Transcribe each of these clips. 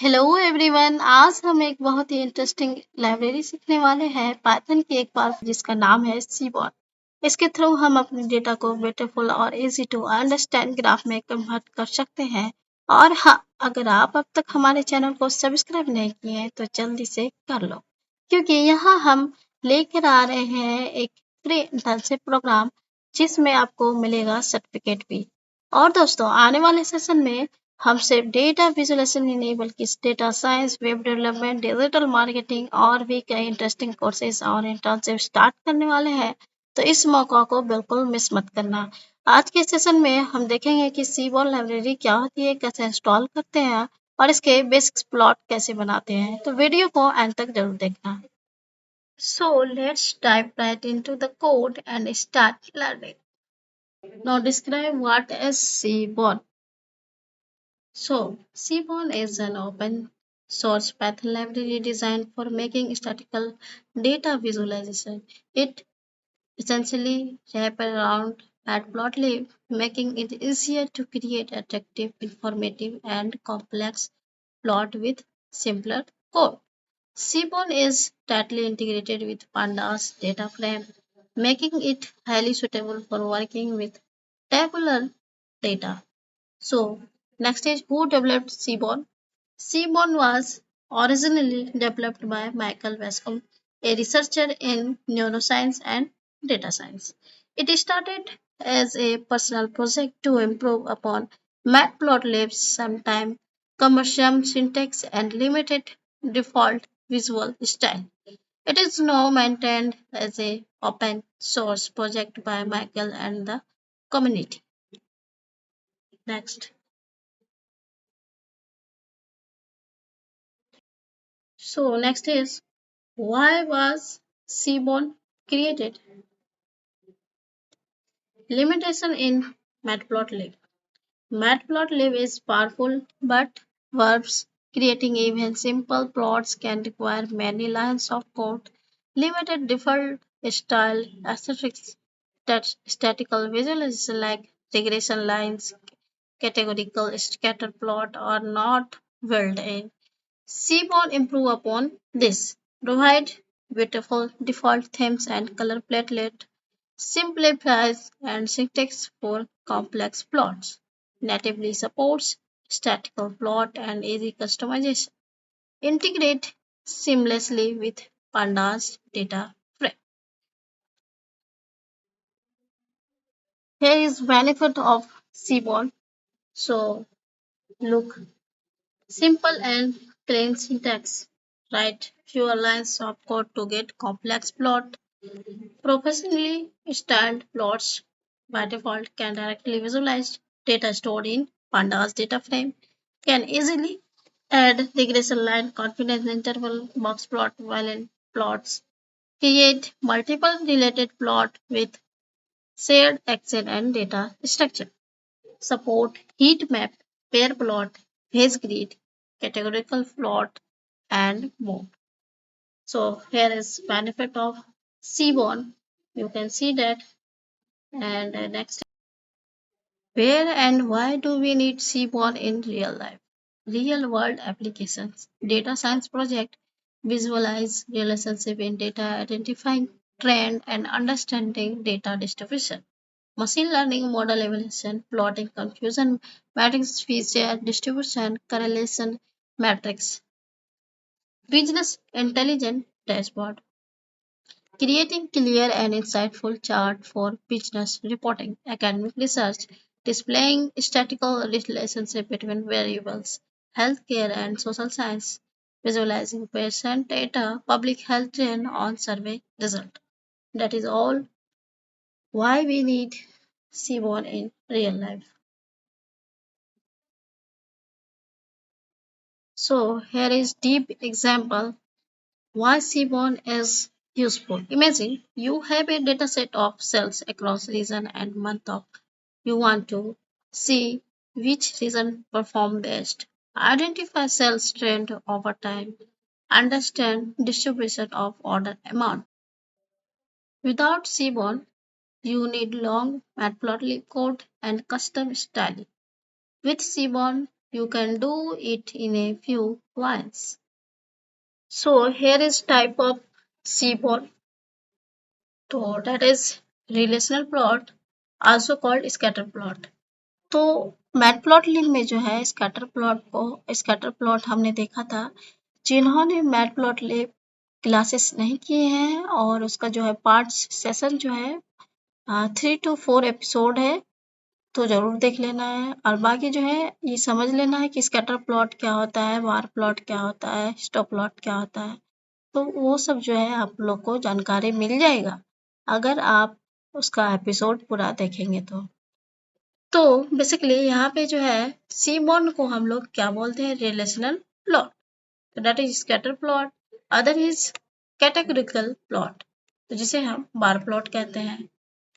Hello everyone. आज हम एक बहुत ही इंटरेस्टिंग लाइब्रेरी सीखने वाले हैं पाइथन की एक बार जिसका नाम है सीबॉट। इसके थ्रू हम अपने डेटा को ब्यूटीफुल और इजी टू अंडरस्टैंड ग्राफ में कन्वर्ट कर सकते हैं। और हाँ, अगर आप अब तक हमारे चैनल को सब्सक्राइब नहीं किए हैं तो जल्दी से कर लो, क्योंकि यहाँ हम लेकर आ रहे हैं एक फ्री इंटर्नशिप प्रोग्राम जिसमें आपको मिलेगा सर्टिफिकेट भी। और दोस्तों, आने वाले सेशन में हम सिर्फ डेटा विजुअलाइजेशन ही नहीं बल्कि data science, web development, digital marketing और भी कई इंटरेस्टिंग कोर्सेज और इंटर्नशिप स्टार्ट करने वाले हैं। तो इस मौका को बिल्कुल मिस मत करना। आज के सेशन में हम देखेंगे कि सीबॉल लाइब्रेरी क्या होती है, कैसे इंस्टॉल करते हैं और इसके बेसिक्स प्लॉट कैसे बनाते हैं। तो वीडियो को एंड तक जरूर देखना। So let's dive right into the code and start learning. Now describe what is Seaborn. So, Seaborn is an open source Python library designed for making statistical data visualization. It essentially wraps around Matplotlib, making it easier to create attractive, informative, and complex plot with simpler code. Seaborn is tightly integrated with Pandas data frame, making it highly suitable for working with tabular data. So, next is who developed Seaborn? Seaborn was originally developed by Michael Bascom, a researcher in neuroscience and data science. It started as a personal project to improve upon Matplotlib's sometime cumbersome syntax and limited default visual style. It is now maintained as a open source project by Michael and the community. Next. So next is why was Seaborn created? Limitation in Matplotlib. Matplotlib is powerful, but verbs creating even simple plots can require many lines of code. Limited default style aesthetics that statical visualization like regression lines, categorical scatter plot are not built in. Seaborn improve upon this. Provide beautiful default themes and color platelet. Simplifies and syntax for complex plots. Natively supports statical plot and easy customization. Integrate seamlessly with Pandas data frame. Here is benefit of Seaborn. So look, simple and clean syntax. Write fewer lines of code to get complex plot. Professionally styled plots by default can directly visualize data stored in Pandas data frame, can easily add regression line, confidence interval, box plot, violent plots, create multiple related plot with shared action and data structure, support heat map, pair plot, phase grid, categorical plot, and more. So here is benefit of Seaborn. You can see that. And next, where and why do we need Seaborn in real life? Real world applications. Data science project visualize relationship in data, identifying trend and understanding data distribution. Machine learning model evaluation, plotting confusion, matrix feature distribution, correlation matrix. Business intelligence dashboard. Creating clear and insightful chart for business reporting, academic research, displaying statistical relationship between variables, healthcare and social science, visualizing patient data, public health trend on survey result. That is all why we need Seaborn in real life. So here is deep example why Seaborn is useful. Imagine you have a dataset of cells across region and month of. You want to see which region perform best, identify cells trend over time, understand distribution of order amount. Without Seaborn, you need long matplotlib code and custom styling. With Seaborn, You can do it in a few lines. So here is type of seaborn. So that is relational plot, also called scatter plot. तो matplotlib में जो है scatter plot हमने देखा था। जिन्होंने matplotlib classes नहीं किए हैं और उसका जो है पार्ट सेशन जो है 3 to 4 एपिसोड है, तो ज़रूर देख लेना है। और बाकी जो है ये समझ लेना है कि स्कैटर प्लॉट क्या होता है, बार प्लॉट क्या होता है, स्टॉप प्लॉट क्या होता है। तो वो सब जो है आप लोग को जानकारी मिल जाएगा अगर आप उसका एपिसोड पूरा देखेंगे तो बेसिकली यहाँ पे जो है सीबॉन्ड को हम लोग क्या बोलते हैं, relational plot, that is scatter plot, other is categorical plot, तो जिसे हम बार प्लॉट कहते हैं।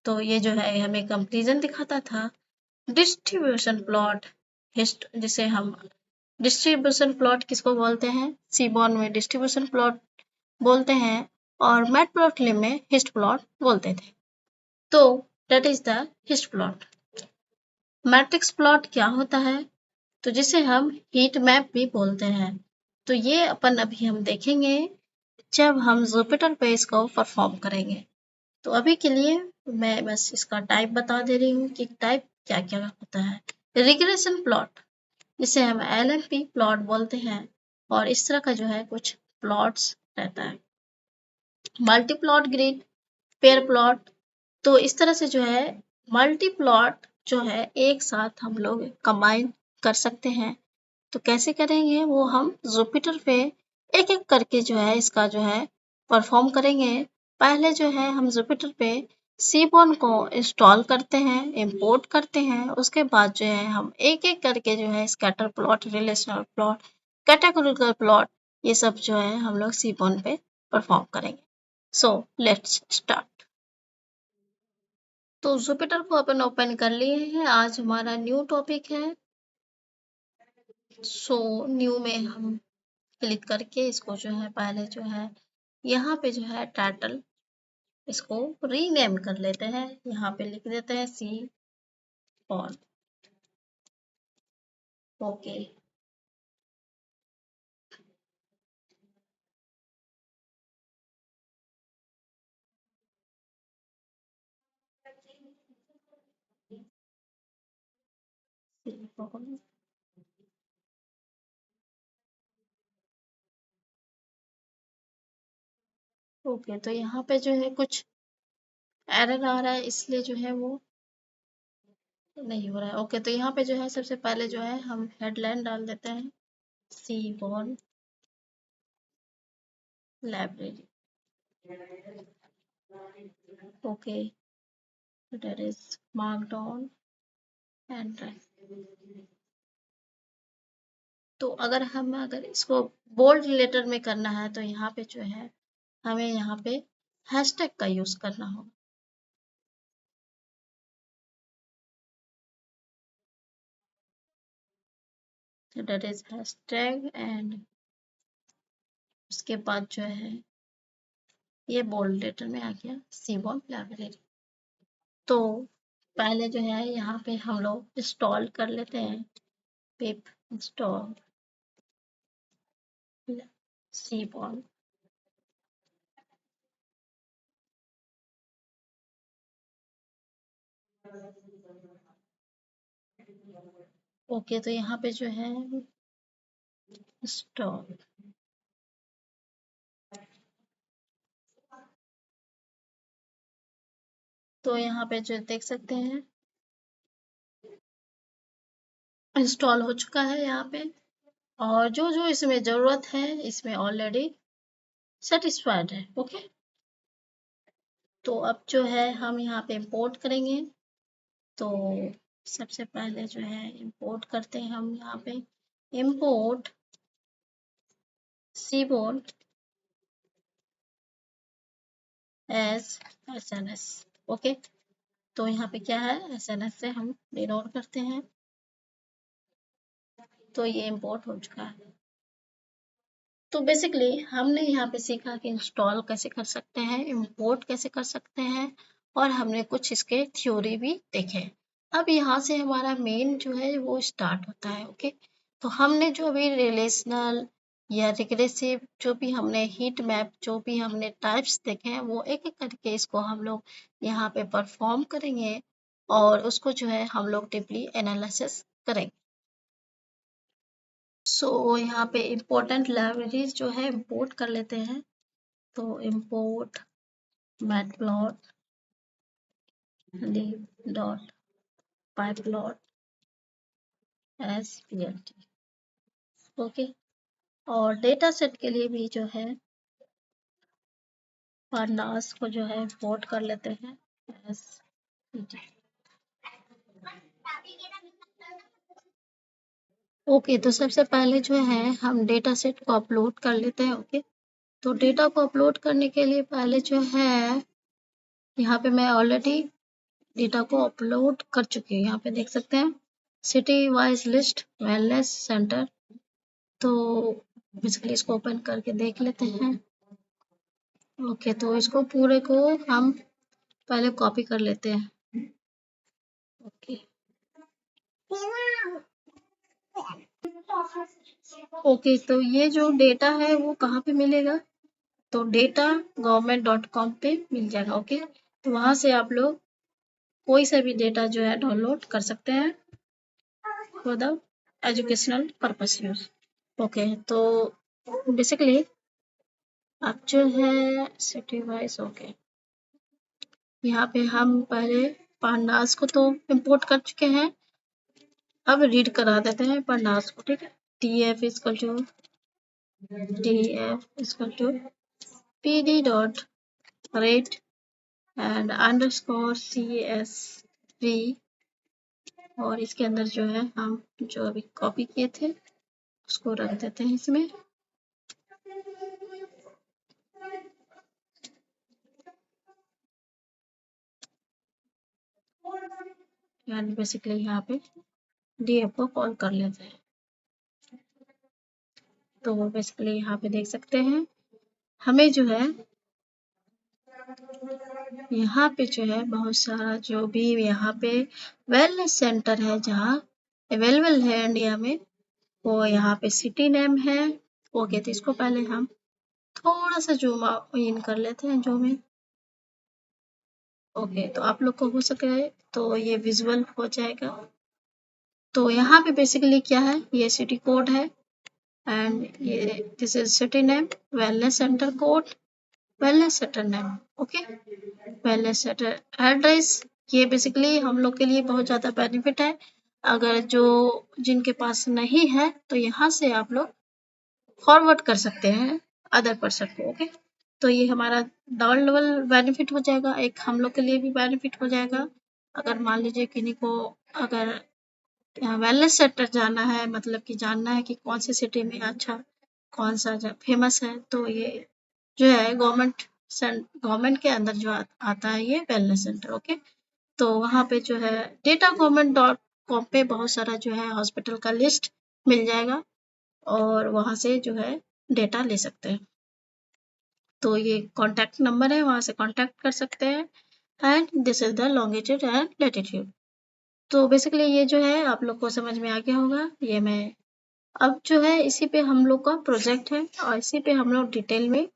तो ये जो है हमें कंपेरिजन दिखाता था। डिस्ट्रीब्यूशन प्लॉट, जिसे हम डिस्ट्रीब्यूशन प्लॉट किसको बोलते हैं, सीबॉन्ड में डिस्ट्रीब्यूशन प्लॉट बोलते हैं और मैटप्लॉटलिब में हिस्ट प्लॉट बोलते थे। तो that is the hist plot. Matrix plot क्या होता है, तो जिसे हम हीट मैप भी बोलते हैं। तो ये अपन अभी हम देखेंगे जब हम जुपिटर पे इसको परफॉर्म करेंगे। तो अभी के लिए मैं बस इसका टाइप बता दे रही हूँ कि टाइप क्या क्या होता है। रिग्रेशन प्लॉट, जिसे हम LMP प्लॉट बोलते हैं, और इस तरह का जो है कुछ प्लॉट्स रहता है। Multi plot grid, pair plot, तो इस तरह से जो है मल्टी प्लॉट जो है एक साथ हम लोग कंबाइन कर सकते हैं। तो कैसे करेंगे वो हम जुपिटर पे एक एक करके जो है इसका जो है परफॉर्म करेंगे। पहले जो है हम जुपिटर पे सीबॉन को इंस्टॉल करते हैं, इंपोर्ट करते हैं। उसके बाद जो है हम एक एक करके जो है scatter plot, relational plot, categorical plot, ये सब जो है हम लोग सीबॉन पे परफॉर्म करेंगे। So let's start. तो जुपिटर को अपन ओपन कर लिए हैं। आज हमारा न्यू टॉपिक है। सो न्यू में हम क्लिक करके इसको जो है पहले जो है यहाँ पे जो है टाइटल इसको रीनेम कर लेते हैं। यहाँ पे लिख देते हैं सी ऑन। ओके, ओके, तो यहाँ पे जो है कुछ एरर आ रहा है, इसलिए जो है वो नहीं हो रहा है। ओके, तो यहाँ पे जो है सबसे पहले जो है हम हेडलाइन डाल देते हैं, seaborn library. Okay, that is marked on and तो अगर इसको बोल्ड लेटर में करना है तो यहाँ पे जो है हमें यहाँ पे हैशटैग का यूज करना होगा। तो दैट इज हैशटैग एंड उसके बाद जो है ये बोल्ड लेटर में आ गया सीबॉन लाइब्रेरी। तो पहले जो है यहाँ पे हम लोग इंस्टॉल कर लेते हैं, पिप इंस्टॉल सीबॉन। ओके, तो यहाँ पे जो है इंस्टॉल, तो यहाँ पे जो देख सकते हैं इंस्टॉल हो चुका है यहाँ पे, और जो जो इसमें ज़रूरत है इसमें ऑलरेडी सेटिस्फाइड है। ओके, तो अब जो है हम यहाँ पे इंपोर्ट करेंगे। तो सबसे पहले जो है इंपोर्ट करते हैं हम यहाँ पे इंपोर्ट सीबॉन एस SNS। ओके, तो यहाँ पे क्या है, SNS से हम डिनोट करते हैं। तो ये इंपोर्ट हो चुका है। तो बेसिकली हमने यहाँ पे सीखा कि इंस्टॉल कैसे कर सकते हैं, इंपोर्ट कैसे कर सकते हैं, और हमने कुछ इसके थ्योरी भी देखे। अब यहाँ से हमारा मेन जो है वो स्टार्ट होता है। ओके, तो हमने जो भी रिलेशनल या रिग्रेसिव जो भी हमने हीट मैप जो भी हमने टाइप्स देखे हैं वो एक एक करके इसको हम लोग यहाँ पे परफॉर्म करेंगे और उसको जो है हम लोग डीपली एनालिसिस करेंगे। सो यहाँ पे इम्पोर्टेंट लाइब्रेरीज जो है इम्पोर्ट कर लेते हैं। तो import matplot lib dot pyplot SPLT। Okay, और डेटा सेट के लिए भी जो है pandas को जो है इम्पोर्ट कर लेते हैं SPLT। ओके, तो सबसे पहले जो है हम डेटा सेट को अपलोड कर लेते हैं। ओके, तो डेटा को अपलोड करने के लिए पहले जो है यहाँ पे मैं ऑलरेडी डेटा को अपलोड कर चुकी हूँ। यहाँ पे देख सकते हैं city wise list wellness centre. तो बेसिकली इसको ओपन करके देख लेते हैं। ओके, तो इसको पूरे को हम पहले कॉपी कर लेते हैं। ओके ओके, तो ये जो डेटा है वो कहाँ पे मिलेगा? तो डेटा government.com पे मिल जाएगा। ओके, तो वहाँ से आप लोग कोई सा भी डेटा जो है डाउनलोड कर सकते हैं for the educational purpose use. Okay, तो बेसिकली अब जो है सिटी वाइज ओके, यहाँ पे हम पहले पांडास को तो इंपोर्ट कर चुके हैं। अब रीड करा देते हैं पांडास को। ठीक है, df equal to pd dot rate and underscore csv, और इसके अंदर जो है हम जो अभी कॉपी किए थे उसको रख देते हैं इसमें। एंड बेसिकली यहाँ पे df को कॉल कर लेते हैं। तो बेसिकली यहाँ पे देख सकते हैं हमें जो है यहाँ पे जो है बहुत सारा जो भी यहाँ पे वेलनेस सेंटर है जहाँ अवेलेबल है इंडिया में, वो यहाँ पे सिटी नेम है। ओके, तो इसको पहले हम थोड़ा सा जूम इन कर लेते हैं, जूम इन। ओके, तो आप लोग को हो सके तो ये विजुअल हो जाएगा। तो यहाँ पे बेसिकली क्या है, ये सिटी कोड है एंड ये this is city name, wellness centre code, wellness centre name. Okay, wellness centre address, ये बेसिकली हम लोग के लिए बहुत ज़्यादा बेनिफिट है। अगर जो जिनके पास नहीं है तो यहाँ से आप लोग फॉरवर्ड कर सकते हैं अदर पर्सन को। ओके, तो ये हमारा डबल बेनिफिट हो जाएगा, एक हम लोग के लिए भी बेनिफिट हो जाएगा। अगर मान लीजिए किन्हीं को अगर वेलनेस सेंटर जाना है, मतलब कि जानना है कि कौन सी सिटी में अच्छा कौन सा फेमस है, तो ये जो है गवर्नमेंट के अंदर जो आता है ये वेलनेस सेंटर। ओके, तो वहाँ पे जो है डेटा government.com पे बहुत सारा जो है हॉस्पिटल का लिस्ट मिल जाएगा और वहाँ से जो है डेटा ले सकते हैं। तो ये कॉन्टैक्ट नंबर है, वहाँ से कॉन्टैक्ट कर सकते हैं and this is the longitude and latitude. तो बेसिकली ये जो है आप लोग को समझ में आ गया होगा। ये मैं अब जो है इसी पे हम लोग का प्रोजेक्ट है और इसी पे हम लोग डिटेल में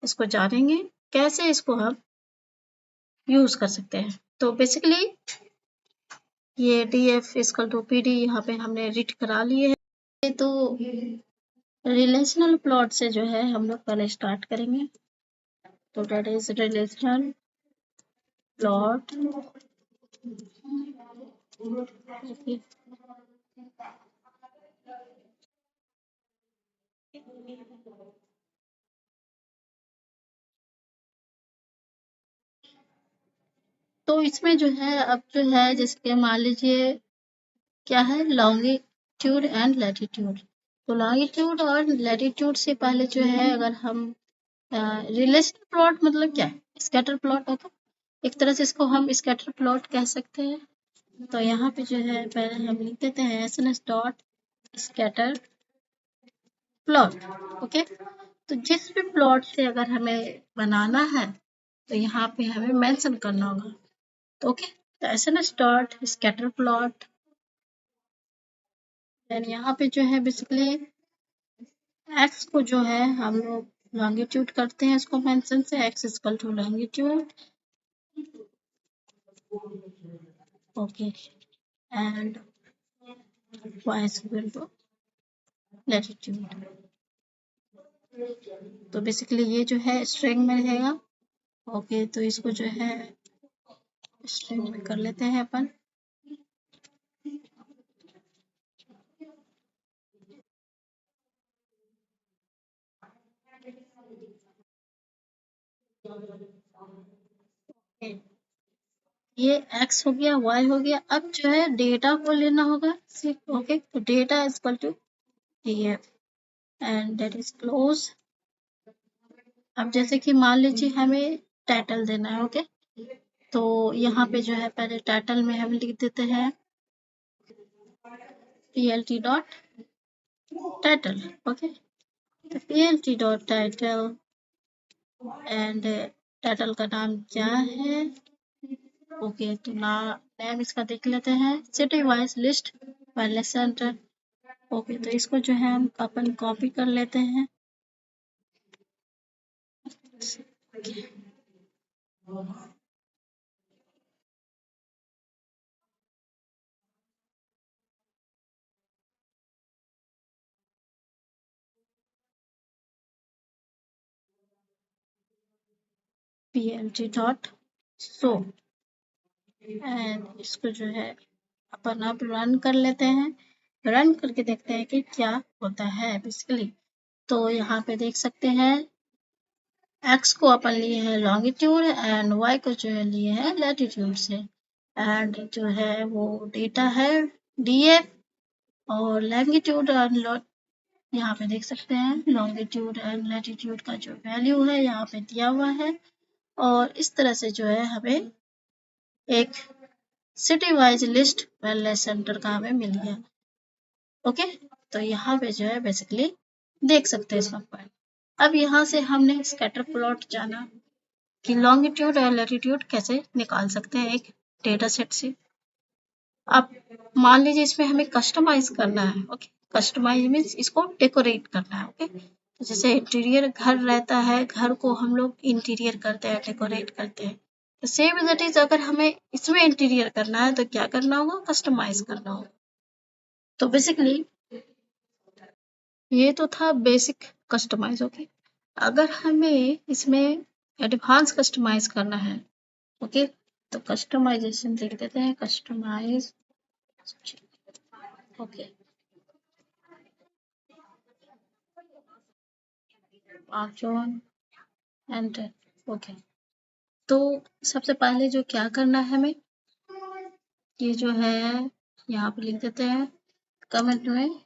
इसको जानेंगे कैसे इसको हम यूज कर सकते हैं। तो बेसिकली ये df इक्वल टू pd यहाँ पे हमने रीड करा लिए है। तो रिलेशनल प्लॉट से जो है हम लोग पहले स्टार्ट करेंगे। तो दैट इज रिलेशनल प्लॉट। तो इसमें जो है अब जो है जैसे कि मान लीजिए क्या है, लॉन्गिट्यूड एंड लैटिट्यूड। तो लॉन्गिट्यूड और लैटिट्यूड से पहले जो है अगर हम रिलेशन प्लॉट मतलब क्या है, स्कैटर प्लॉट होता है, एक तरह से इसको हम स्कैटर प्लॉट कह सकते हैं। तो यहाँ पे जो है पहले हम लिख देते हैं SNS dot scatter plot. Okay, तो जिस भी प्लॉट से अगर हमें बनाना है तो यहाँ पे हमें मेंशन करना होगा। तो ओके, तो SNS dot scatter plot then यहाँ पे जो है बेसिकली एक्स को जो है हम लोग लॉन्गिट्यूड करते हैं इसको मेंशन से, x equal to longitude, okay, and y equal to latitude. तो बेसिकली ये जो है स्ट्रिंग में रहेगा, ओके। तो इसको जो है स्ट्रिंग में कर लेते हैं अपन। ये x हो गया, y हो गया। अब जो है डेटा को लेना होगा, ओके। तो data is equal to df and that is close. अब जैसे कि मान लीजिए हमें टाइटल देना है, ओके। तो यहाँ पे जो है पहले टाइटल में हम लिख देते हैं plt डॉट टाइटल, ओके। तो plt dot title and title का नाम क्या है, ओके। तो नेम इसका देख लेते हैं, city wise list wireless centre, okay. तो इसको जो है हम अपन कॉपी कर लेते हैं, plt डॉट शो एंड इसको जो है अपन अब रन कर लेते हैं। रन करके देखते हैं कि क्या होता है बेसिकली। तो यहाँ पे देख सकते हैं x को अपन लिए हैं लॉन्गिट्यूड एंड y को जो है लिए हैं लैटिट्यूड से, एंड जो है वो डेटा है df और लैंगिट्यूड और यहाँ पे देख सकते हैं लॉन्गिट्यूड एंड लैटिट्यूड का जो वैल्यू है यहाँ पे दिया हुआ है। और इस तरह से जो है हमें एक city wise list wellness centre का हमें मिल गया, ओके। तो यहाँ पे जो है बेसिकली देख सकते हैं इसका पॉइंट। अब यहाँ से हमने स्कैटर प्लॉट जाना कि लॉन्गिट्यूड और लैटिट्यूड कैसे निकाल सकते हैं एक डेटा सेट से। अब मान लीजिए इसमें हमें कस्टमाइज करना है, ओके। कस्टमाइज मीन्स इसको डेकोरेट करना है, ओके। तो जैसे इंटीरियर घर रहता है, घर को हम लोग इंटीरियर करते हैं, डेकोरेट करते हैं। तो सेम एज इट इज अगर हमें इसमें इंटीरियर करना है तो क्या करना होगा, कस्टमाइज करना होगा। तो बेसिकली ये तो था बेसिक कस्टमाइज, ओके। अगर हमें इसमें एडवांस कस्टमाइज करना है, ओके, तो कस्टमाइजेशन लिख देते हैं, customize, okay. On enter, okay. तो सबसे पहले जो क्या करना है हमें, ये जो है यहाँ पे लिख देते हैं कमेंट में,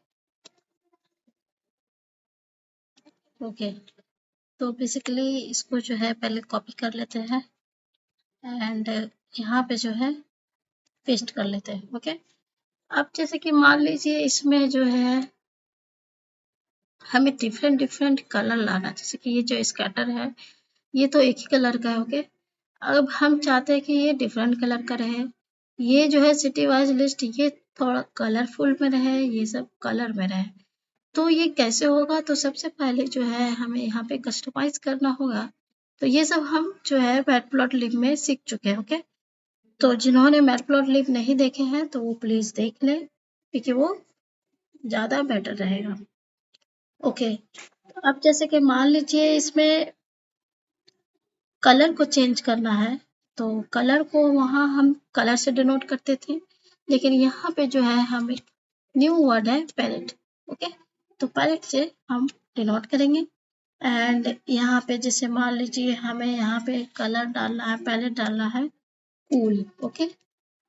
ओके। तो बेसिकली इसको जो है पहले कॉपी कर लेते हैं एंड यहाँ पे जो है पेस्ट कर लेते हैं, ओके। अब जैसे कि मान लीजिए इसमें जो है हमें डिफरेंट डिफरेंट कलर लाना, जैसे कि ये जो स्कैटर है ये तो एक ही कलर का है, ओके। अब हम चाहते हैं कि ये डिफरेंट कलर का रहे, ये जो है सिटी वाइज लिस्ट ये थोड़ा कलरफुल में रहे, ये सब कलर में रहे। तो ये कैसे होगा, तो सबसे पहले जो है हमें यहाँ पे कस्टमाइज करना होगा। तो ये सब हम जो है मैटप्लॉटलिब में सीख चुके हैं, ओके। तो जिन्होंने मैटप्लॉटलिब नहीं देखे हैं तो वो प्लीज देख लें क्योंकि वो ज्यादा बेटर रहेगा, ओके। अब जैसे कि मान लीजिए इसमें कलर को चेंज करना है, तो कलर को वहाँ हम कलर से डिनोट करते थे, लेकिन यहाँ पे जो है हम एक न्यू वर्ड है पैलेट, ओके। तो पैलेट से हम डिनोट करेंगे एंड यहाँ पे जैसे मान लीजिए हमें यहाँ पे कलर डालना है, पैलेट डालना है कूल, ओके।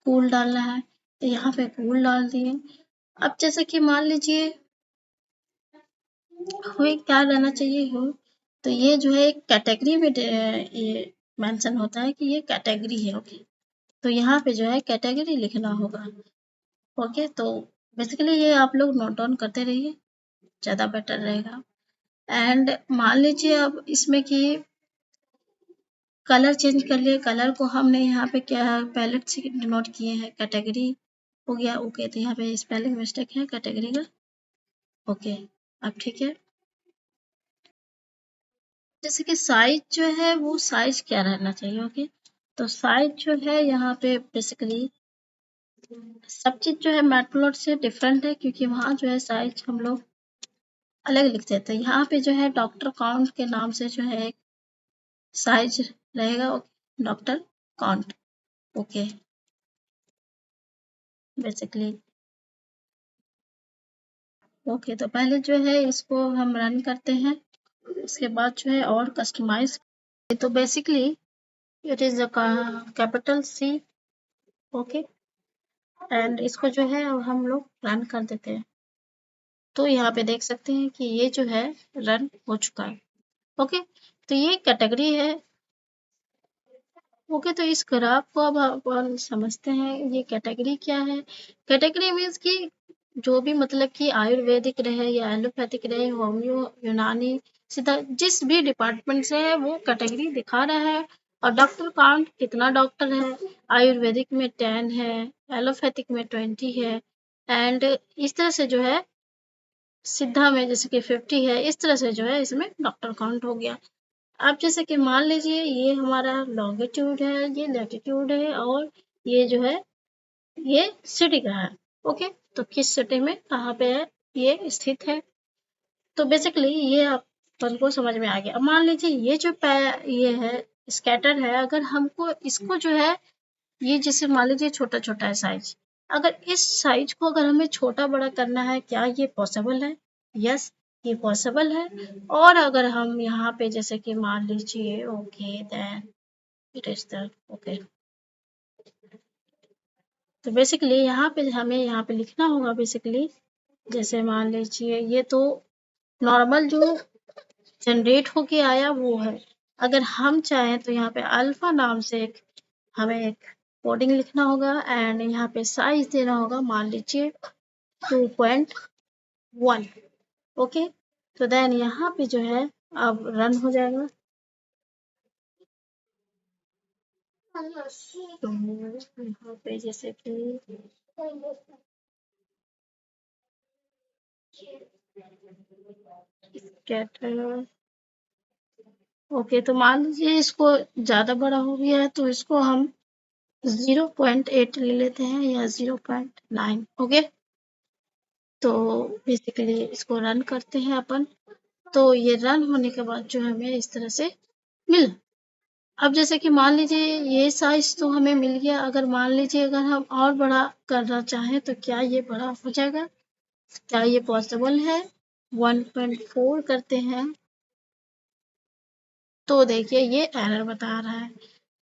कूल डालना है तो यहाँ पे कूल डाल दिए। अब जैसे कि मान लीजिए हमें क्या रहना चाहिए हो, तो ये जो है कैटेगरी में ये मेंशन होता है कि ये कैटेगरी है, ओके। तो यहाँ पे जो है कैटेगरी लिखना होगा, ओके। तो बेसिकली ये आप लोग नोट डाउन करते रहिए, ज़्यादा बेटर रहेगा। एंड मान लीजिए अब इसमें कि कलर चेंज कर लिए, कलर को हमने यहाँ पे क्या पैलेट से डिनोट किए हैं कैटेगरी, हो गया। ओके, तो यहाँ पे स्पेलिंग मिस्टेक है कैटेगरी का। ओके, अब ठीक है। जैसे कि साइज जो है वो साइज क्या रहना चाहिए। ओके, तो साइज जो है यहाँ पे बेसिकली सब चीज जो है मैटप्लॉट से डिफरेंट है, क्योंकि वहाँ जो है साइज हम लोग अलग लिख देते हैं। यहाँ पे जो है डॉक्टर काउंट के नाम से जो है एक साइज रहेगा, doctor count. Okay, basically okay, तो पहले जो है इसको हम रन करते हैं, उसके बाद जो है और कस्टमाइज। तो basically it is a capital C. Okay, and इसको जो है अब हम लोग रन कर देते हैं। तो यहाँ पे देख सकते हैं कि ये जो है रन हो चुका है। ओके, तो ये कैटेगरी है। ओके, तो इस ग्राफ को अब अपन समझते हैं ये कैटेगरी क्या है। कैटेगरी मीन्स कि जो भी मतलब कि आयुर्वेदिक रहे या एलोपैथिक रहे, होम्यो, यूनानी, सीधा जिस भी डिपार्टमेंट से है वो कैटेगरी दिखा रहा है। और डॉक्टर काउंट कितना डॉक्टर है, आयुर्वेदिक में 10 है, एलोपैथिक में 20 है, एंड इस तरह से जो है सिद्धा में जैसे कि 50 है, इस तरह से जो है इसमें डॉक्टर काउंट हो गया। अब जैसे कि मान लीजिए ये हमारा लॉन्गिट्यूड है, ये लैटिट्यूड है, और ये जो है ये सिटी का है। ओके, तो किस सिटी में कहाँ पे है ये स्थित है। तो बेसिकली ये अपन को समझ में आ गया। अब मान लीजिए ये जो ये है स्कैटर है, अगर हमको इसको जो है ये जैसे मान लीजिए छोटा छोटा है साइज, अगर इस साइज को अगर हमें छोटा बड़ा करना है, क्या ये पॉसिबल है? यस, ये पॉसिबल है। और अगर हम यहाँ पे जैसे कि मान लीजिए okay then it is the okay, तो बेसिकली यहाँ पे हमें यहाँ पे लिखना होगा बेसिकली, जैसे मान लीजिए ये तो नॉर्मल जो जनरेट होके आया वो है। अगर हम चाहें तो यहाँ पे अल्फा नाम से एक हमें एक कोडिंग लिखना होगा, एंड यहाँ पे साइज देना होगा, मान लीजिए 2.1। ओके, तो देन यहाँ पे जो है अब रन हो जाएगा। तो यहाँ पे जैसे कि स्कैटर, ओके, तो मान लीजिए इसको ज्यादा बड़ा हो गया है, तो इसको हम 0.8 ले लेते हैं या 0.9। ओके, तो बेसिकली इसको रन करते हैं अपन। तो ये रन होने के बाद जो हमें इस तरह से मिला। अब जैसे कि मान लीजिए ये साइज तो हमें मिल गया, अगर मान लीजिए अगर हम और बड़ा करना चाहें तो क्या ये बड़ा हो जाएगा? क्या ये पॉसिबल है? 1.4 करते हैं तो देखिए ये एरर बता रहा है।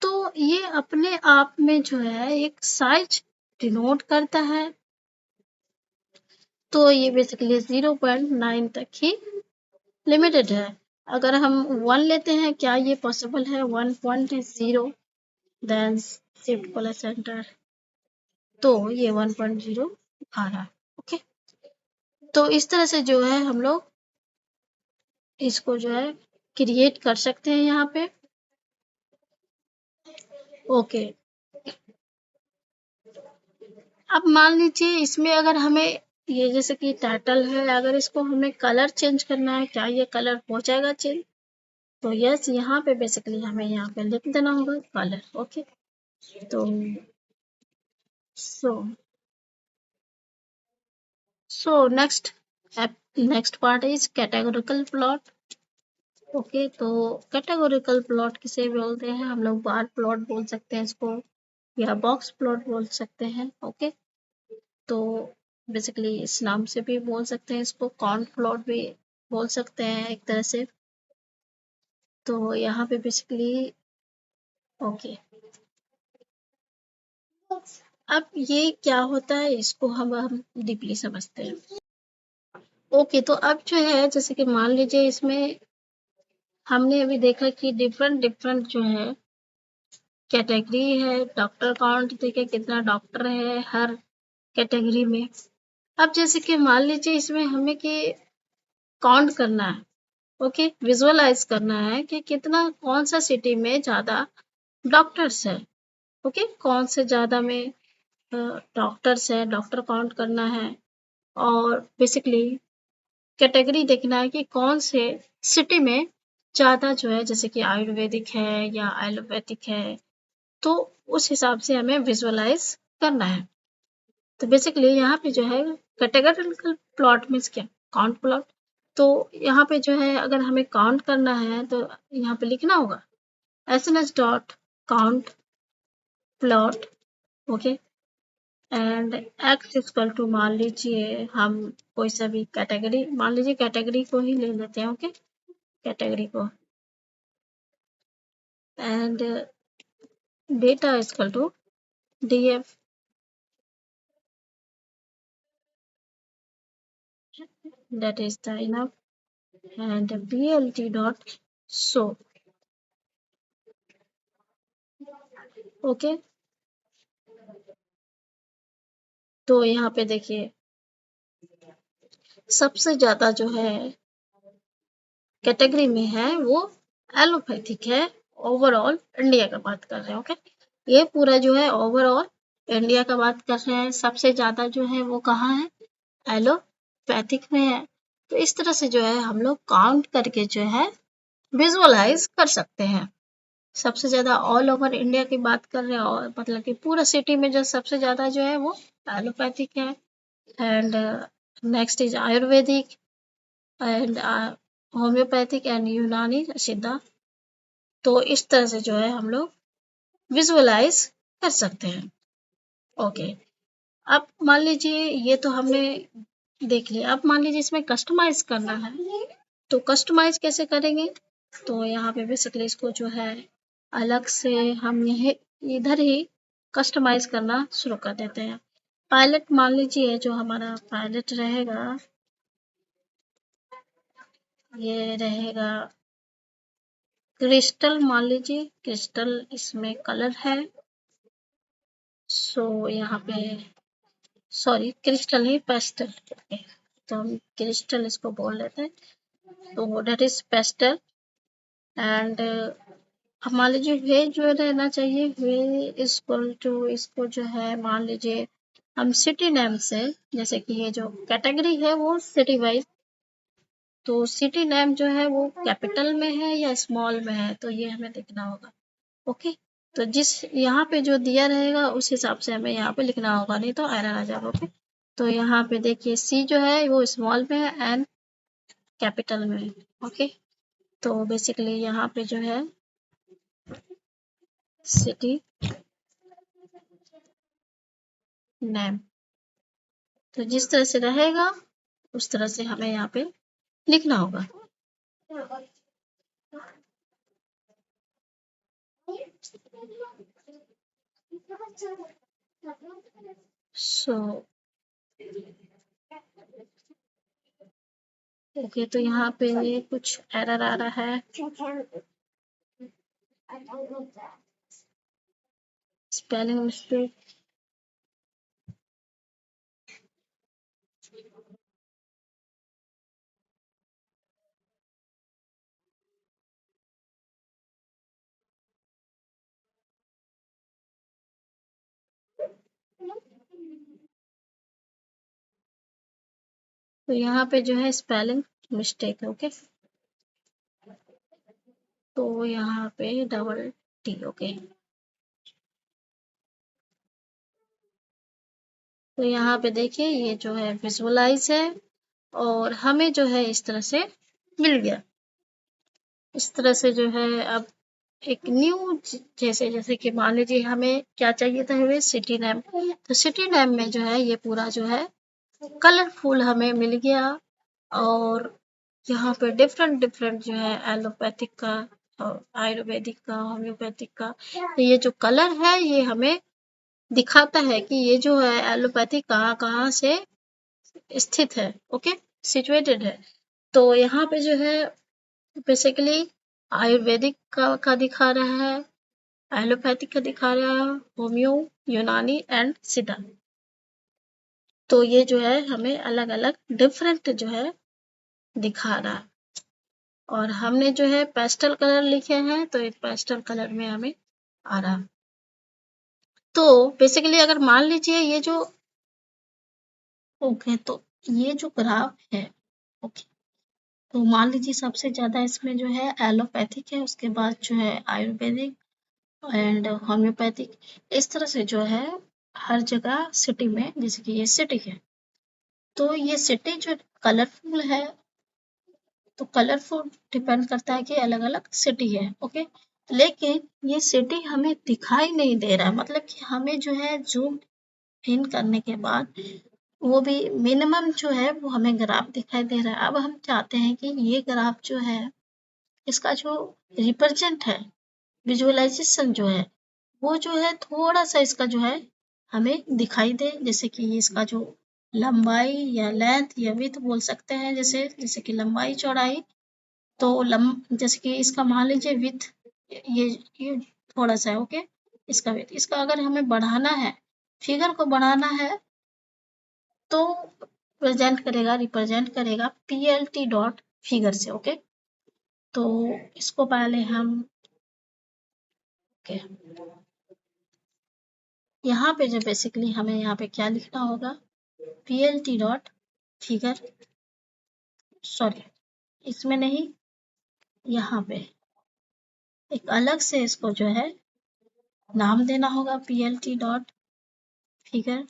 तो ये अपने आप में जो है एक साइज डिनोट करता है। तो ये बेसिकली 0.9 तक ही लिमिटेड है। अगर हम 1 लेते हैं, क्या ये पॉसिबल है? 1.0 देन शिफ्ट प्लस एंटर, तो ये 1.0 आ रहा है। ओके, तो इस तरह से जो है हम लोग इसको जो है क्रिएट कर सकते हैं यहाँ पे। ओके, अब मान लीजिए इसमें अगर हमें ये जैसे कि टाइटल है, अगर इसको हमें कलर चेंज करना है, क्या ये कलर हो जाएगा चेंज? तो यस, यहाँ पे बेसिकली हमें यहाँ पे लिख देना होगा कलर। ओके, तो so next next part is categorical plot. Okay, तो कैटेगोरिकल प्लॉट किसे बोलते हैं? हम लोग बार प्लॉट बोल सकते हैं इसको, या बॉक्स प्लॉट बोल सकते हैं। ओके, तो बेसिकली इस नाम से भी बोल सकते हैं इसको, काउंट प्लॉट भी बोल सकते हैं एक तरह से। तो यहाँ पे बेसिकली ओके, अब ये क्या होता है इसको हम डीपली समझते हैं। ओके, तो अब जो है जैसे कि मान लीजिए इसमें हमने अभी देखा कि डिफरेंट डिफरेंट जो है कैटेगरी है। डॉक्टर काउंट देखिए कितना डॉक्टर है हर कैटेगरी में। अब जैसे कि मान लीजिए इसमें हमें कि काउंट करना है, ओके, विजुअलाइज करना है कि कितना कौन सा सिटी में ज्यादा डॉक्टर्स है। ओके, कौन से ज्यादा में डॉक्टर्स हैं, डॉक्टर काउंट करना है और बेसिकली कैटेगरी देखना है कि कौन से सिटी में ज़्यादा जो है जैसे कि आयुर्वेदिक है या एलोपैथिक है, तो उस हिसाब से हमें विजुअलाइज करना है। तो बेसिकली यहाँ पे जो है कैटेगरिकल प्लॉट मीन्स क्या? Count plot. तो यहाँ पे जो है अगर हमें काउंट करना है तो यहाँ पे लिखना होगा SNS dot count plot, okay. And x equal to मान लीजिए हम कोई सा भी कैटेगरी, मान लीजिए कैटेगरी को ही ले लेते हैं, ओके, कैटेगरी को। And data equal to df, that is the enough, and blt dot show, ओके। तो यहाँ पे देखिए सबसे ज्यादा जो है कैटेगरी में है वो एलोपैथिक है। ओवरऑल इंडिया का बात कर रहे हैं, ओके। ये पूरा जो है ओवरऑल इंडिया का बात कर रहे हैं, सबसे ज्यादा जो है वो कहाँ है? एलोपैथिक में है। तो इस तरह से जो है हम लोग काउंट करके जो है विजुअलाइज कर सकते हैं। सबसे ज्यादा ऑल ओवर इंडिया की बात कर रहे हैं और मतलब कि पूरा सिटी में जो सबसे ज्यादा जो है वो एलोपैथिक है। And next is Ayurvedic and homeopathic and यूनानी सिद्धा। तो इस तरह से जो है हम लोग विजुअलाइज कर सकते हैं, ओके। अब मान लीजिए ये तो हमने देख लिया, अब मान लीजिए इसमें कस्टमाइज करना है, तो कस्टमाइज कैसे करेंगे? तो यहाँ पे बेसिकली इसको जो है अलग से हम यह इधर ही कस्टमाइज करना शुरू कर देते हैं। पायलट मान लीजिए जो हमारा पायलट रहेगा ये रहेगा क्रिस्टल, मान लीजिए क्रिस्टल इसमें कलर है। सो यहाँ पे सॉरी क्रिस्टल नहीं पेस्टल, तो हम क्रिस्टल इसको बोल लेते हैं। तो डेट इज पेस्टल। एंड मान लीजिए वे जो रहना चाहिए वे इक्वल टू इसको जो है मान लीजिए हम सिटी नेम से, जैसे कि ये जो कैटेगरी है वो सिटी वाइज, तो सिटी नेम जो है वो कैपिटल में है या स्मॉल में है तो ये हमें देखना होगा, ओके। तो जिस यहाँ पे जो दिया रहेगा उस हिसाब से हमें यहाँ पे लिखना होगा, नहीं तो एरर आ जाएगा, ओके। तो यहाँ पे देखिए सी जो है वो स्मॉल में है एंड कैपिटल में है, ओके। तो बेसिकली यहाँ पे जो है सिटी नेम, तो जिस तरह से रहेगा उस तरह से हमें यहाँ पे लिखना होगा। सो ओके, तो यहाँ पे कुछ एरर आ रहा है, स्पेलिंग मिस्टेक। तो यहाँ पे जो है स्पेलिंग मिस्टेक है, ओके। तो यहाँ पे डबल टी, ओके। तो यहाँ पे देखिए ये जो है विजुअलाइज है और हमें जो है इस तरह से मिल गया। इस तरह से जो है अब एक न्यू जैसे जैसे कि मान लीजिए हमें क्या चाहिए था, हमें सिटी नेम, तो सिटी नेम में जो है ये पूरा जो है कलरफुल हमें मिल गया। और यहाँ पे डिफरेंट डिफरेंट जो है एलोपैथिक का और आयुर्वेदिक का होम्योपैथिक का, तो ये जो कलर है ये हमें दिखाता है कि ये जो है एलोपैथिक कहाँ कहाँ से स्थित है, ओके, सिचुएटेड है। तो यहाँ पे जो है बेसिकली आयुर्वेदिक का दिखा रहा है, एलोपैथिक का दिखा रहा है, होम्यो, यूनानी एंड सिद्धा। तो ये जो है हमें अलग अलग डिफरेंट जो है दिखा रहा है। और हमने जो है पेस्टल कलर लिखे हैं तो एक पेस्टल कलर में हमें आ रहा है। तो बेसिकली अगर मान लीजिए ये जो ओके तो ये जो ग्राफ है ओके तो मान लीजिए सबसे ज्यादा इसमें जो है एलोपैथिक है, उसके बाद जो है आयुर्वेदिक एंड होम्योपैथिक, इस तरह से जो है हर जगह सिटी में, जैसे कि ये सिटी है तो ये सिटी जो कलरफुल है तो कलरफुल डिपेंड करता है कि अलग अलग सिटी है ओके। लेकिन ये सिटी हमें दिखाई नहीं दे रहा, मतलब कि हमें जो है जूम इन करने के बाद वो भी मिनिमम जो है वो हमें ग्राफ दिखाई दे रहा है। अब हम चाहते हैं कि ये ग्राफ जो है इसका जो रिप्रेजेंट है, विजुअलाइजेशन जो है वो जो है थोड़ा सा इसका जो है हमें दिखाई दे, जैसे कि इसका जो लंबाई या लेंथ या विड्थ बोल सकते हैं, जैसे जैसे कि लंबाई चौड़ाई, तो जैसे कि इसका मान लीजिए विथ ये थोड़ा सा है ओके, इसका विथ, इसका अगर हमें बढ़ाना है, फिगर को बढ़ाना है तो रिप्रेजेंट करेगा पीएलटी डॉट फिगर से ओके। तो इसको पहले हम ओके यहाँ पे जो बेसिकली हमें यहाँ पे क्या लिखना होगा, पीएलटी डॉट फिगर, सॉरी इसमें नहीं, यहाँ पे एक अलग से इसको जो है नाम देना होगा पीएलटी डॉट फिगर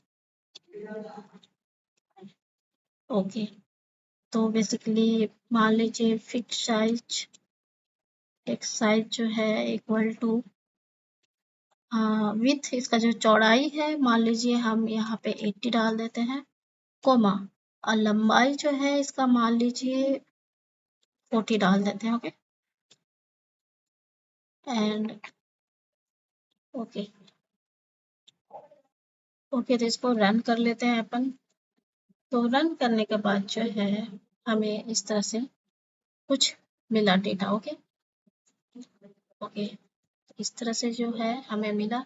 ओके। तो बेसिकली मान लीजिए फिक्स साइज, एक्स साइज जो है इक्वल टू विथ, इसका जो चौड़ाई है मान लीजिए हम यहाँ पे 80 डाल देते हैं, कोमा, और लंबाई जो है इसका मान लीजिए 40 डाल देते हैं ओके। एंड ओके ओके तो इसको रन कर लेते हैं अपन। तो रन करने के बाद जो है हमें इस तरह से कुछ मिला डेटा ओके ओके, इस तरह से जो है हमें मिला।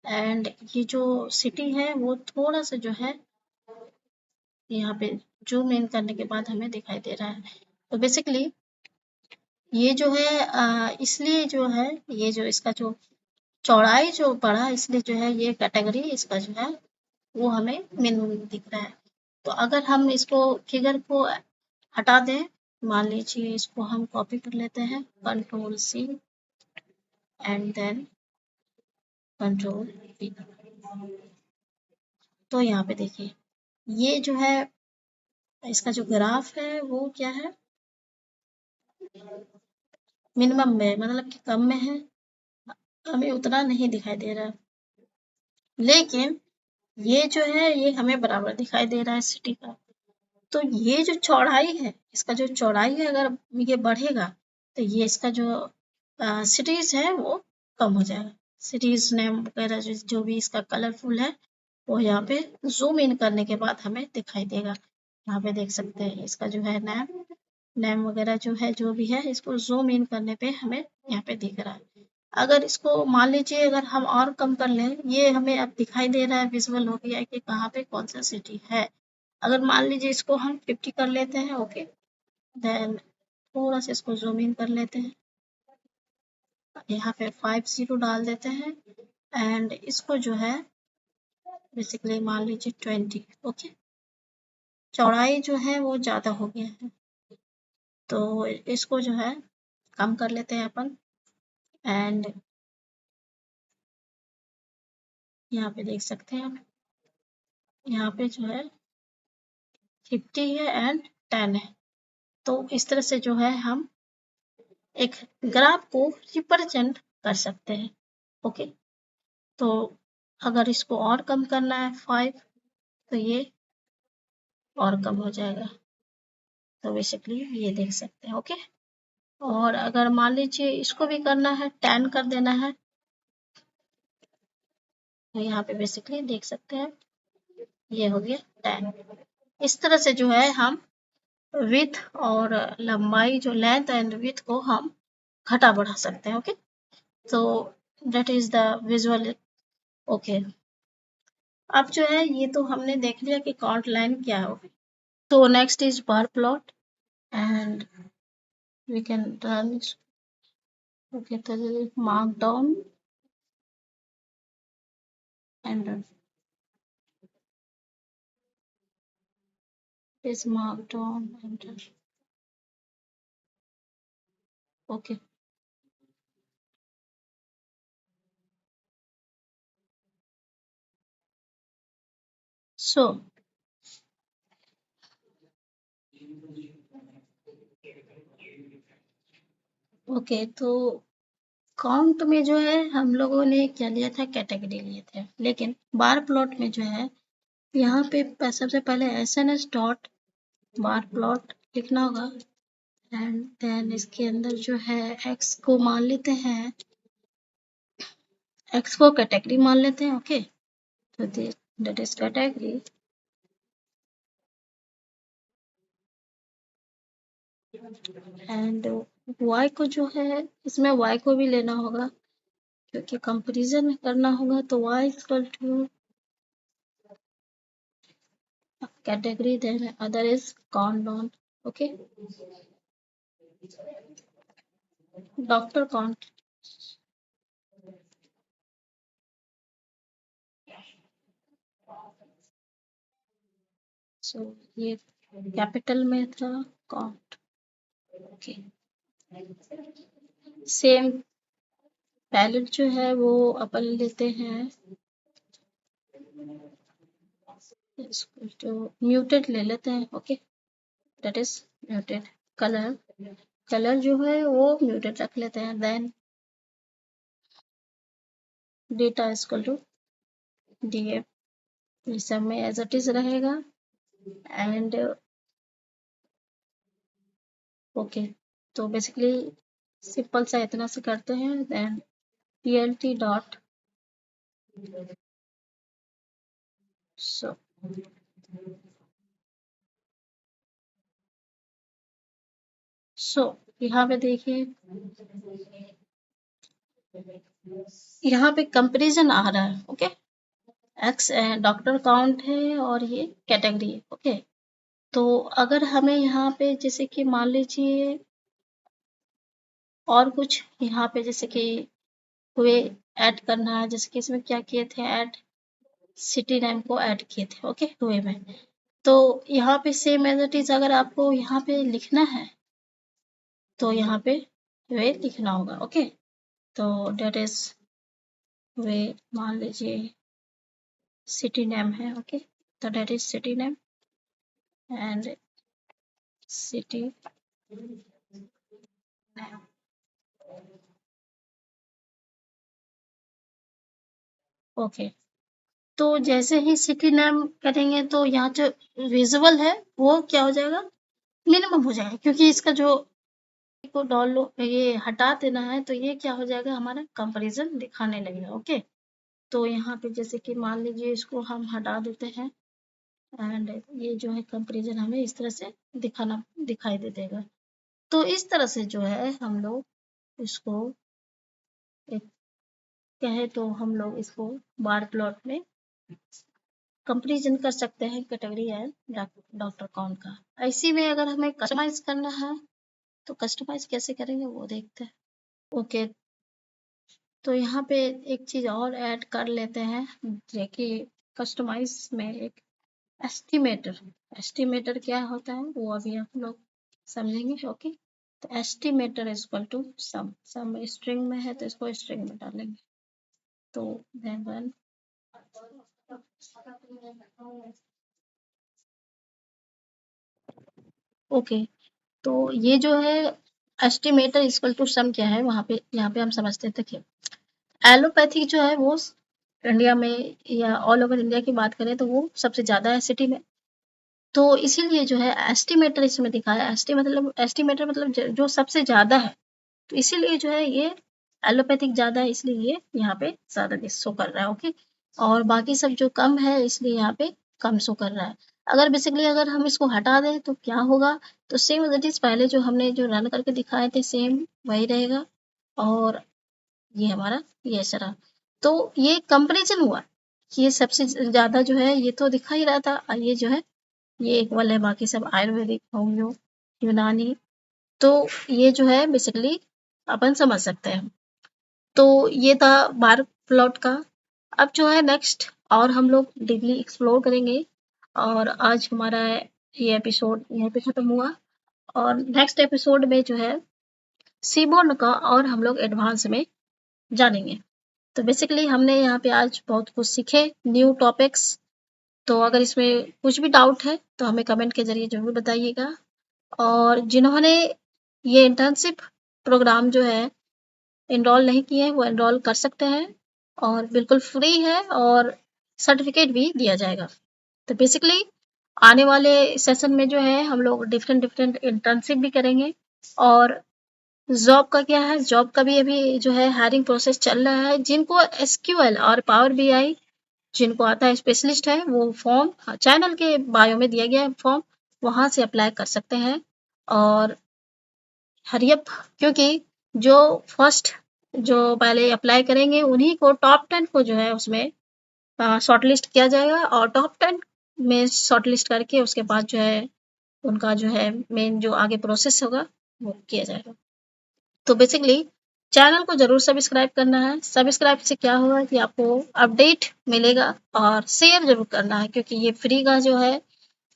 एंड ये जो सिटी है वो थोड़ा सा जो है यहाँ पे जूम इन करने के बाद हमें दिखाई दे रहा है। तो बेसिकली ये जो है इसलिए जो है ये जो इसका जो चौड़ाई जो बढ़ा, इसलिए जो है ये कैटेगरी इसका जो है वो हमें मिनिमम दिख रहा है। तो अगर हम इसको फिगर को हटा दें, मान लीजिए इसको हम कॉपी कर लेते हैं, control C and then control V. तो यहाँ पे देखिए ये जो है इसका जो ग्राफ है वो क्या है, मिनिमम में, मतलब कि कम में है, हमें उतना नहीं दिखाई दे रहा। लेकिन ये जो है ये हमें बराबर दिखाई दे रहा है सिटी का। तो ये जो चौड़ाई है, इसका जो चौड़ाई है अगर ये बढ़ेगा तो ये इसका जो सिटीज है वो कम हो जाएगा। सिटीज नेम वगैरह जो भी इसका कलरफुल है वो यहाँ पे जूम इन करने के बाद हमें दिखाई देगा। यहाँ पे देख सकते हैं इसका जो है नेम नेम वगैरह जो है जो भी है इसको जूम इन करने पे हमें यहाँ पे दिख रहा है। अगर इसको मान लीजिए अगर हम और कम कर लें, ये हमें अब दिखाई दे रहा है, विजुअल हो गया है कि कहाँ पे कौन सा सिटी है। अगर मान लीजिए इसको हम 50 कर लेते हैं ओके, देन थोड़ा सा इसको जूम इन कर लेते हैं, यहाँ पे 50 डाल देते हैं एंड इसको जो है बेसिकली मान लीजिए 20 ओके। चौड़ाई जो है वो ज़्यादा हो गया है तो इसको जो है कम कर लेते हैं अपन। एंड यहाँ पे देख सकते हैं आप, यहाँ पे जो है 50 है एंड 10 है। तो इस तरह से जो है हम एक ग्राफ को रिप्रेजेंट कर सकते हैं ओके। तो अगर इसको और कम करना है 5 तो ये और कम हो जाएगा। तो बेसिकली ये देख सकते हैं ओके। और अगर मान लीजिए इसको भी करना है 10 कर देना है तो यहाँ पे बेसिकली देख सकते हैं ये हो गया 10। इस तरह से जो है हम विथ और लंबाई जो लेंथ एंड विथ को हम घटा बढ़ा सकते हैं ओके। तो that is the visual okay. अब जो है ये तो हमने देख लिया कि काउंट लाइन क्या होगी। तो next is bar plot and we can run okay. तो mark down enter is marked on enter. Okay. So okay, तो काउंट में जो है हम लोगों ने क्या लिया था, कैटेगरी लिए थे, लेकिन बार प्लॉट में जो है यहाँ पे सबसे पहले SNS डॉट बार प्लॉट लिखना होगा, एंड देन इसके अंदर जो है एक्स को मान लेते हैं, एक्स को कैटेगरी मान लेते हैं। ओके, तो that is category, and y को जो है इसमें वाई को भी लेना होगा क्योंकि कंपैरिजन करना होगा, तो y equal to category, then other is countdown. Okay, doctor count. So ये कैपिटल में था count. Okay, सेम पैलेट जो है वो अपन लेते हैं, इसको जो म्यूटेड ले लेते हैं। Okay, that is muted. Color, color जो है वो म्यूटेड रख लेते हैं। Then data equal to DF, ये सब में एज इट इज रहेगा। एंड ओके, तो बेसिकली सिंपल सा इतना से करते हैं। देन plt डॉट सो यहाँ पे देखिए, यहाँ पे कंपैरिजन आ रहा है। ओके, एक्स डॉक्टर काउंट है और ये कैटेगरी है। ओके, तो अगर हमें यहाँ पे जैसे कि मान लीजिए और कुछ यहाँ पे जैसे कि हुए ऐड करना है, जैसे कि इसमें क्या किए थे, ऐड सिटी नेम को ऐड किए थे। ओके, हुए में तो यहाँ पे सेम एज इट इज अगर आपको यहाँ पे लिखना है तो यहाँ पे वे लिखना होगा। ओके, तो डेट इज वे मान लीजिए सिटी नेम है। ओके, तो date is city name and city name. Okay, तो जैसे ही सिटी नेम करेंगे तो यहाँ जो विजुअल है वो क्या हो जाएगा, मिनिमम हो जाएगा, क्योंकि इसका जो को डाउनलोड ये हटा देना है तो ये क्या हो जाएगा, हमारा कंपैरिजन दिखाने लगेगा। ओके, तो यहाँ पे जैसे कि मान लीजिए इसको हम हटा देते हैं एंड ये जो है कंपैरिजन हमें इस तरह से दिखाई दे देगा। तो इस तरह से जो है हम लोग इसको एक कहे तो हम लोग इसको बार प्लॉट में कंपैरिजन कर सकते हैं कैटेगरी एंड डॉक्टर काउंट का। ऐसी में अगर हमें कस्टमाइज करना है तो कस्टमाइज कैसे करेंगे वो देखते हैं। ओके, तो यहाँ पे एक चीज और ऐड कर लेते हैं, जो कि कस्टमाइज में एक एस्टिमेटर। एस्टिमेटर क्या होता है वो अभी आप लोग समझेंगे। ओके, तो estimator is equal to sum, sum string में है तो इसको स्ट्रिंग में डालेंगे। तो देन ओके, तो ये जो है एस्टिमेटर इक्वल टू सम क्या है, वहां पे यहाँ पे हम समझते हैं। देखिए, एलोपैथिक जो है वो इंडिया में या ऑल ओवर इंडिया की बात करें तो वो सबसे ज्यादा है सिटी में, तो इसीलिए जो है एस्टिमेटर इसमें दिखाया है। एस्टिमेटर मतलब जो सबसे ज्यादा है, तो इसीलिए जो है ये एलोपैथिक ज्यादा है, इसलिए ये यहाँ पे ज्यादा शो कर रहा है। ओके, और बाकी सब जो कम है इसलिए यहाँ पे कम शो कर रहा है। अगर बेसिकली अगर हम इसको हटा दें तो क्या होगा, तो सेम एज इट इज पहले जो हमने जो रन करके दिखाए थे सेम वही रहेगा, और ये हमारा ये ऐसा रहा। तो ये कंपैरिजन हुआ, ये सबसे ज्यादा जो है ये तो दिखा ही रहा था, और ये जो है ये इक्वल है, बाकी सब आयुर्वेदिक, होम्यो, यूनानी, तो ये जो है बेसिकली अपन समझ सकते हैं। तो ये था बार प्लॉट का। अब जो है नेक्स्ट और हम लोग डीपली एक्सप्लोर करेंगे, और आज हमारा ये एपिसोड यहीं पे ख़त्म हुआ, और नेक्स्ट एपिसोड में जो है सीबोर्न का और हम लोग एडवांस में जानेंगे। तो बेसिकली हमने यहाँ पे आज बहुत कुछ सीखे, न्यू टॉपिक्स। तो अगर इसमें कुछ भी डाउट है तो हमें कमेंट के ज़रिए ज़रूर बताइएगा, और जिन्होंने ये इंटर्नशिप प्रोग्राम जो है एनरोल नहीं किए हैं वो एनरोल कर सकते हैं, और बिल्कुल फ्री है, और सर्टिफिकेट भी दिया जाएगा। तो बेसिकली आने वाले सेशन में जो है हम लोग डिफरेंट इंटर्नशिप भी करेंगे, और जॉब का क्या है, जॉब का भी अभी जो है हायरिंग प्रोसेस चल रहा है। जिनको एसक्यूएल और पावर बीआई जिनको आता है, स्पेशलिस्ट है, वो फॉर्म चैनल के बायो में दिया गया है फॉर्म, वहाँ से अप्लाई कर सकते हैं। और हरी अप, क्योंकि जो फर्स्ट जो पहले अप्लाई करेंगे उन्हीं को टॉप 10 को जो है उसमें शॉर्टलिस्ट किया जाएगा, और टॉप 10 में शॉर्टलिस्ट करके उसके बाद जो है उनका जो है मेन जो आगे प्रोसेस होगा वो किया जाएगा। तो बेसिकली चैनल को ज़रूर सब्सक्राइब करना है। सब्सक्राइब से क्या होगा कि आपको अपडेट मिलेगा, और शेयर ज़रूर करना है, क्योंकि ये फ्री का जो है,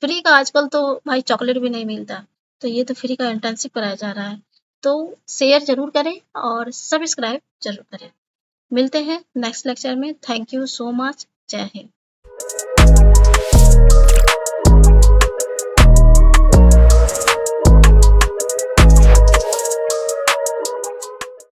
फ्री का आजकल तो भाई चॉकलेट भी नहीं मिलता, तो ये तो फ्री का इंटर्नशिप कराया जा रहा है। तो शेयर ज़रूर करें और सब्सक्राइब ज़रूर करें। मिलते हैं नेक्स्ट लेक्चर में। Thank you so much. जय हिंद।